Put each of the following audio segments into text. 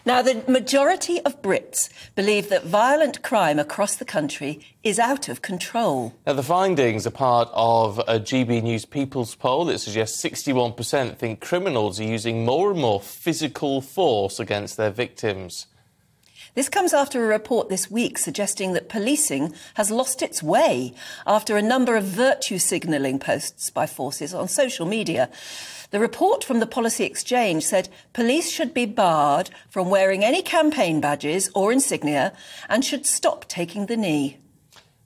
Now, the majority of Brits believe that violent crime across the country is out of control. Now, the findings are part of a GBNews People's poll that suggests 61% think criminals are using more and more physical force against their victims. This comes after a report this week suggesting that policing has lost its way after a number of virtue signalling posts by forces on social media. The report from the Policy Exchange said police should be barred from wearing any campaign badges or insignia and should stop taking the knee.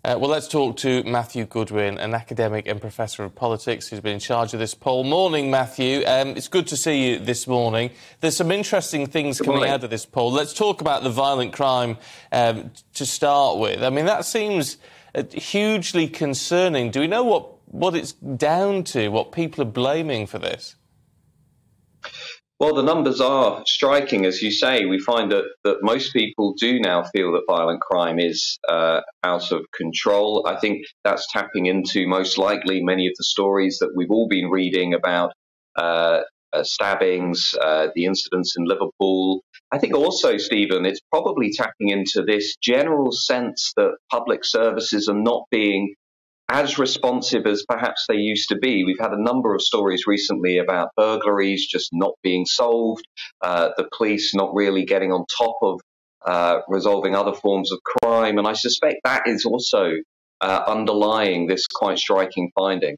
Well, let's talk to Matthew Goodwin, an academic and professor of politics who's been in charge of this poll. Morning, Matthew. It's good to see you this morning. There's some interesting things coming out of this poll. Let's talk about the violent crime to start with. I mean, that seems hugely concerning. Do we know what it's down to, what people are blaming for this? Well, the numbers are striking, as you say. We find that most people do now feel that violent crime is out of control. I think that's tapping into, most likely, many of the stories that we've all been reading about stabbings, the incidents in Liverpool. I think also, Stephen, it's probably tapping into this general sense that public services are not being as responsive as perhaps they used to be. We've had a number of stories recently about burglaries just not being solved, the police not really getting on top of resolving other forms of crime. And I suspect that is also underlying this quite striking finding.